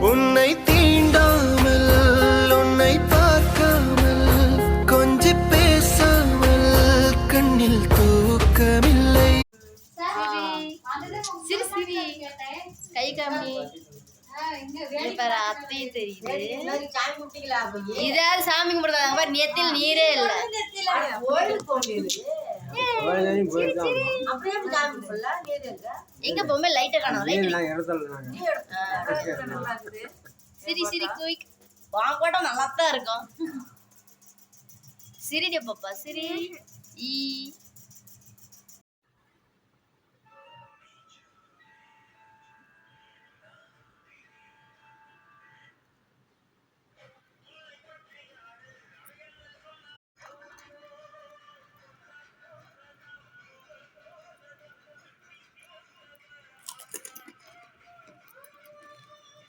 உன்னை தீண்டாமல் உன்னை பார்க்காமல் கொஞ்சி பேசாமல் கண்ணில் தூக்கமில்லை. சிரி சிரி கை காமி அத்தையும் தெரியுது. இதாவது சாமி கும்பிடுறாங்க பாரு, நெத்தியில் நீரே இல்லை. எங்க பொம்மை லைட்டை காணும். சிரி சிரி குயிக் வாங்க கூட நல்லா தான் இருக்கும். சிரிடி பாப்பா சிரி.